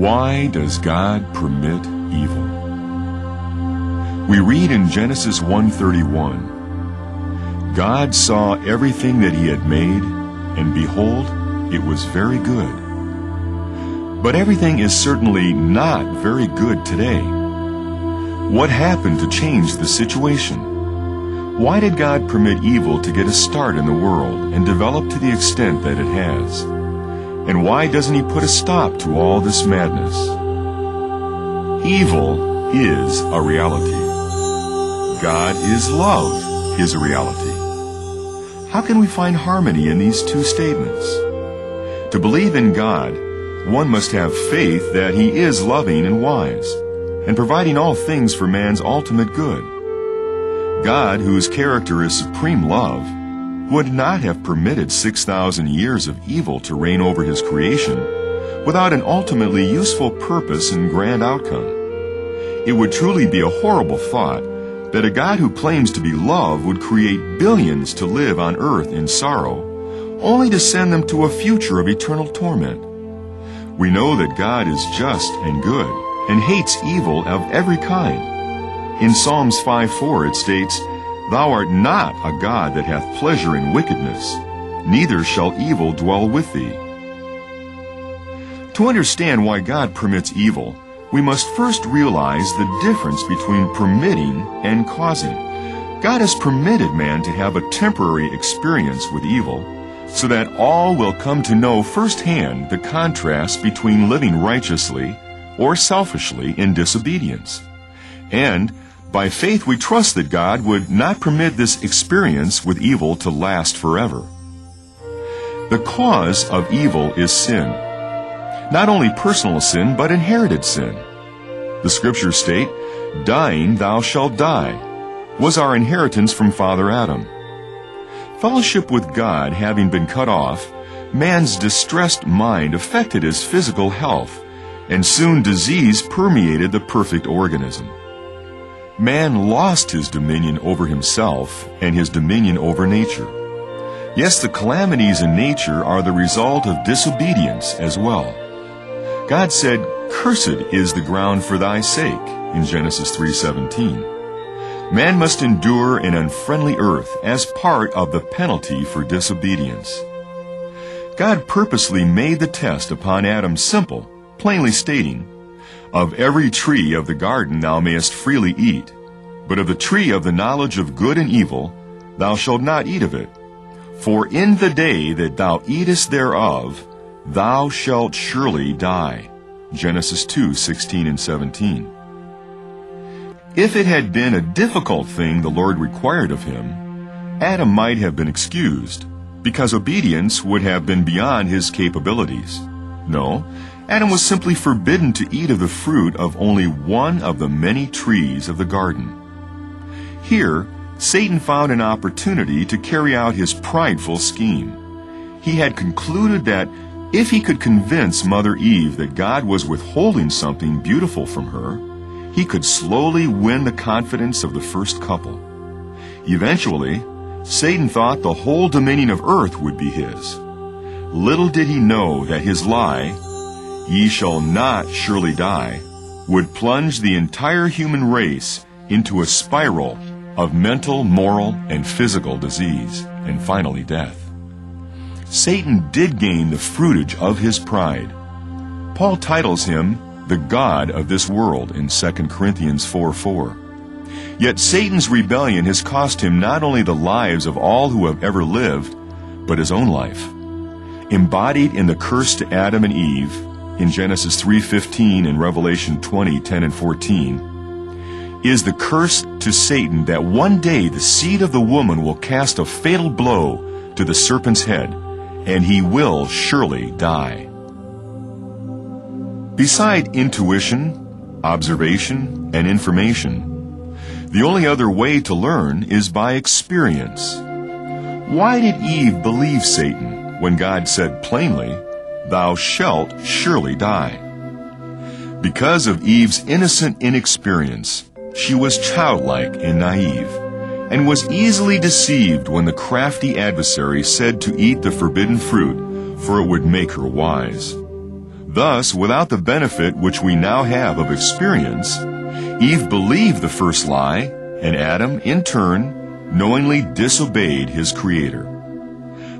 Why does God permit evil? We read in Genesis 1:31, God saw everything that he had made, and behold, it was very good. But everything is certainly not very good today. What happened to change the situation? Why did God permit evil to get a start in the world and develop to the extent that it has? And why doesn't he put a stop to all this madness? Evil is a reality. God is love is a reality. How can we find harmony in these two statements? To believe in God, one must have faith that he is loving and wise, and providing all things for man's ultimate good. God, whose character is supreme love, would not have permitted 6,000 years of evil to reign over his creation without an ultimately useful purpose and grand outcome. It would truly be a horrible thought that a God who claims to be love would create billions to live on earth in sorrow, only to send them to a future of eternal torment. We know that God is just and good and hates evil of every kind. In Psalms 5:4 it states, "Thou art not a God that hath pleasure in wickedness, neither shall evil dwell with thee." To understand why God permits evil, we must first realize the difference between permitting and causing. God has permitted man to have a temporary experience with evil, so that all will come to know firsthand the contrast between living righteously or selfishly in disobedience. And by faith we trust that God would not permit this experience with evil to last forever. The cause of evil is sin. Not only personal sin, but inherited sin. The scriptures state, "Dying thou shalt die," was our inheritance from Father Adam. Fellowship with God having been cut off, man's distressed mind affected his physical health, and soon disease permeated the perfect organism. Man lost his dominion over himself and his dominion over nature. Yes, the calamities in nature are the result of disobedience as well. God said, "Cursed is the ground for thy sake," in Genesis 3:17. Man must endure an unfriendly earth as part of the penalty for disobedience. God purposely made the test upon Adam simple, plainly stating, "Of every tree of the garden thou mayest freely eat, but of the tree of the knowledge of good and evil thou shalt not eat of it. For in the day that thou eatest thereof, thou shalt surely die." Genesis 2:16 and 17. If it had been a difficult thing the Lord required of him, Adam might have been excused, because obedience would have been beyond his capabilities. No, Adam was simply forbidden to eat of the fruit of only one of the many trees of the garden. Here, Satan found an opportunity to carry out his prideful scheme. He had concluded that if he could convince Mother Eve that God was withholding something beautiful from her, he could slowly win the confidence of the first couple. Eventually, Satan thought the whole dominion of earth would be his. Little did he know that his lie, "Ye shall not surely die," would plunge the entire human race into a spiral of mental, moral, and physical disease, and finally death. Satan did gain the fruitage of his pride. Paul titles him the god of this world in 2 Corinthians 4:4. Yet Satan's rebellion has cost him not only the lives of all who have ever lived, but his own life. Embodied in the curse to Adam and Eve in Genesis 3:15 and Revelation 20:10 and 14, is the curse to Satan that one day the seed of the woman will cast a fatal blow to the serpent's head, and he will surely die. Beside intuition, observation, and information, the only other way to learn is by experience. Why did Eve believe Satan when God said plainly, "Thou shalt surely die"? Because of Eve's innocent inexperience, she was childlike and naive, and was easily deceived when the crafty adversary said to eat the forbidden fruit, for it would make her wise. Thus, without the benefit which we now have of experience, Eve believed the first lie, and Adam, in turn, knowingly disobeyed his Creator.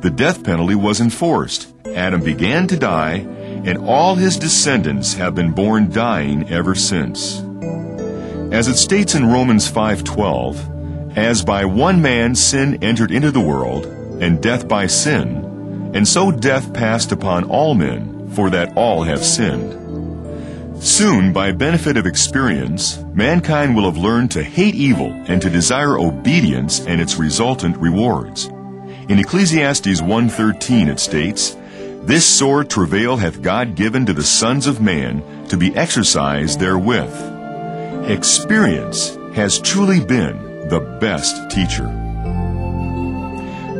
The death penalty was enforced. Adam began to die, and all his descendants have been born dying ever since. As it states in Romans 5:12, "As by one man sin entered into the world, and death by sin, and so death passed upon all men, for that all have sinned." Soon, by benefit of experience, mankind will have learned to hate evil and to desire obedience and its resultant rewards. In Ecclesiastes 1:13 it states, "This sore travail hath God given to the sons of man to be exercised therewith." Experience has truly been the best teacher.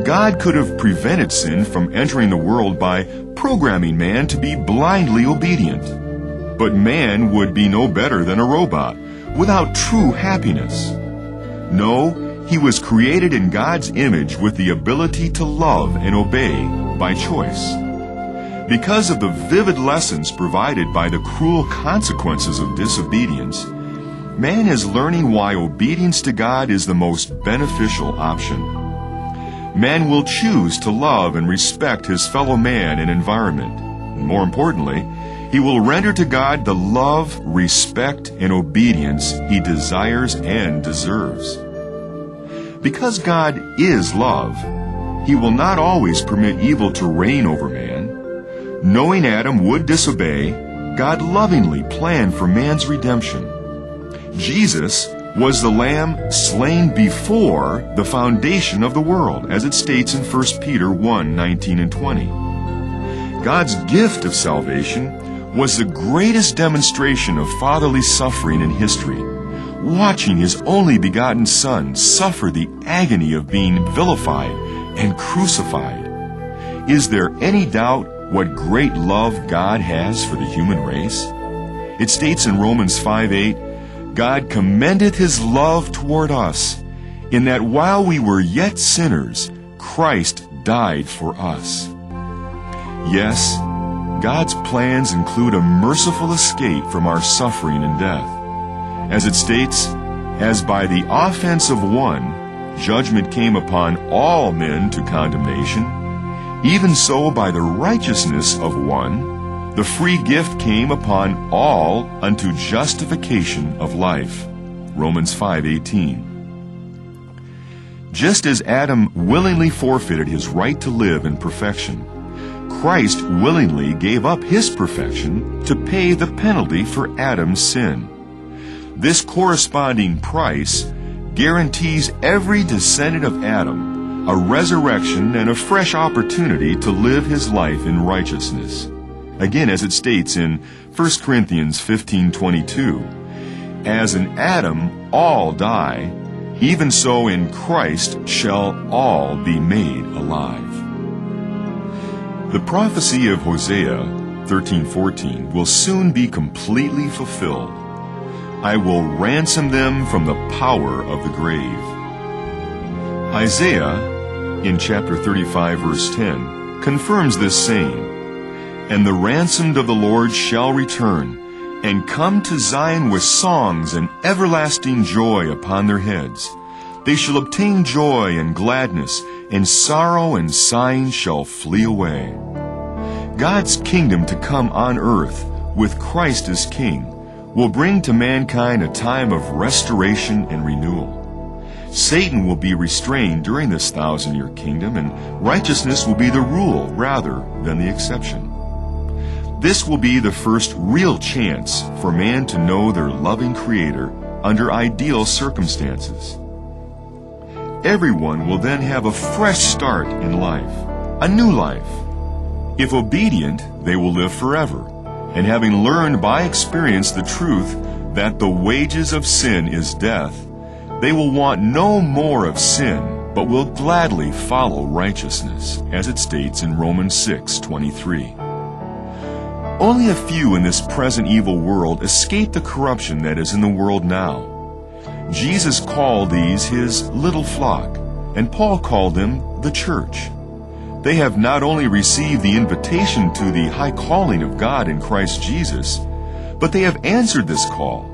God could have prevented sin from entering the world by programming man to be blindly obedient. But man would be no better than a robot, without true happiness. No, he was created in God's image with the ability to love and obey by choice. Because of the vivid lessons provided by the cruel consequences of disobedience, man is learning why obedience to God is the most beneficial option. Man will choose to love and respect his fellow man and environment. More importantly, he will render to God the love, respect, and obedience he desires and deserves. Because God is love, he will not always permit evil to reign over man. Knowing Adam would disobey, God lovingly planned for man's redemption. Jesus was the Lamb slain before the foundation of the world, as it states in 1 Peter 1:19 and 20. God's gift of salvation was the greatest demonstration of fatherly suffering in history, watching his only begotten Son suffer the agony of being vilified and crucified. Is there any doubt what great love God has for the human race? It states in Romans 5:8, "God commendeth his love toward us, in that while we were yet sinners, Christ died for us." Yes, God's plans include a merciful escape from our suffering and death. As it states, "As by the offense of one, judgment came upon all men to condemnation, even so by the righteousness of one, the free gift came upon all unto justification of life." Romans 5:18. Just as Adam willingly forfeited his right to live in perfection, Christ willingly gave up his perfection to pay the penalty for Adam's sin. This corresponding price guarantees every descendant of Adam a resurrection and a fresh opportunity to live his life in righteousness. Again, as it states in 1 Corinthians 15:22, "As in Adam all die, even so in Christ shall all be made alive." The prophecy of Hosea 13:14 will soon be completely fulfilled. "I will ransom them from the power of the grave." Isaiah, in chapter 35, verse 10, confirms this saying, "And the ransomed of the Lord shall return, and come to Zion with songs and everlasting joy upon their heads. They shall obtain joy and gladness, and sorrow and sighing shall flee away." God's kingdom to come on earth, with Christ as King, will bring to mankind a time of restoration and renewal. Satan will be restrained during this 1,000-year kingdom, and righteousness will be the rule rather than the exception. This will be the first real chance for man to know their loving Creator under ideal circumstances. Everyone will then have a fresh start in life, a new life. If obedient, they will live forever, and having learned by experience the truth that the wages of sin is death, they will want no more of sin, but will gladly follow righteousness, as it states in Romans 6:23. Only a few in this present evil world escape the corruption that is in the world now. Jesus called these his little flock, and Paul called them the church. They have not only received the invitation to the high calling of God in Christ Jesus, but they have answered this call.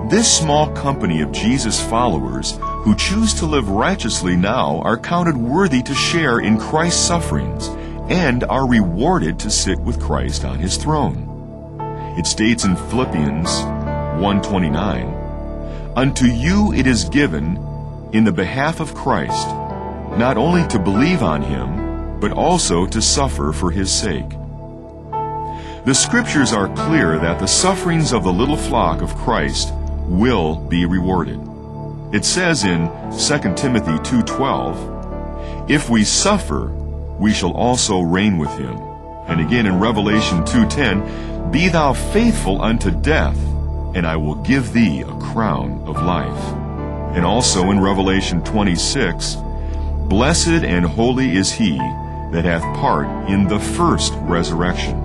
This small company of Jesus followers who choose to live righteously now are counted worthy to share in Christ's sufferings and are rewarded to sit with Christ on his throne. It states in Philippians 1:29, "Unto you it is given in the behalf of Christ, not only to believe on him, but also to suffer for his sake." The scriptures are clear that the sufferings of the little flock of Christ will be rewarded. It says in 2 Timothy 2:12, "If we suffer, we shall also reign with him." And again in Revelation 2:10, "Be thou faithful unto death, and I will give thee a crown of life." And also in Revelation 26, "Blessed and holy is he that hath part in the first resurrection.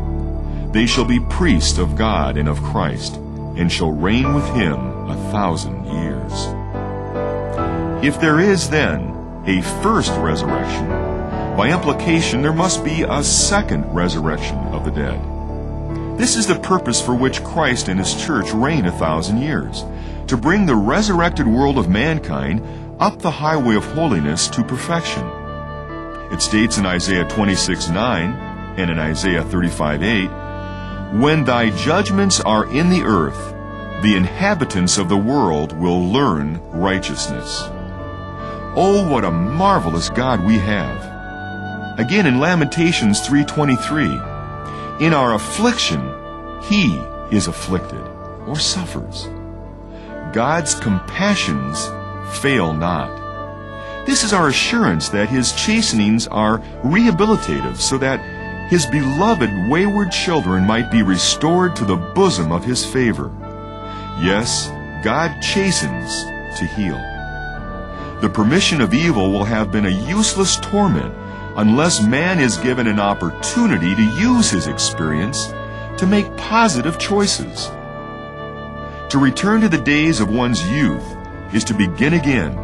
They shall be priests of God and of Christ, and shall reign with him 1,000 years." If there is then a first resurrection, by implication there must be a second resurrection of the dead. This is the purpose for which Christ and his church reign 1,000 years, to bring the resurrected world of mankind up the highway of holiness to perfection. It states in Isaiah 26:9 and in Isaiah 35:8, "When thy judgments are in the earth, the inhabitants of the world will learn righteousness." Oh, what a marvelous God we have. Again in Lamentations 3:23, "In our affliction, he is afflicted," or suffers. God's compassions fail not. This is our assurance that his chastenings are rehabilitative, so that his beloved wayward children might be restored to the bosom of his favor. Yes, God chastens to heal. The permission of evil will have been a useless torment unless man is given an opportunity to use his experience to make positive choices. To return to the days of one's youth is to begin again.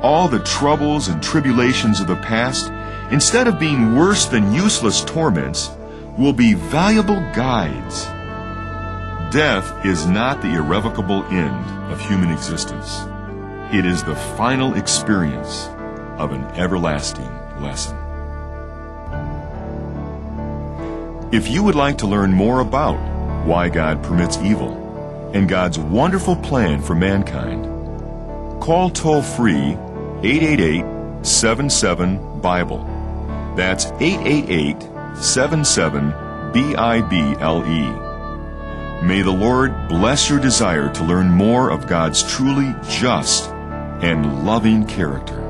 All the troubles and tribulations of the past, instead of being worse than useless torments, will be valuable guides. Death is not the irrevocable end of human existence. It is the final experience of an everlasting lesson. If you would like to learn more about why God permits evil and God's wonderful plan for mankind, call toll-free 888-77-BIBLE. That's 888-77-BIBLE. May the Lord bless your desire to learn more of God's truly just and loving character.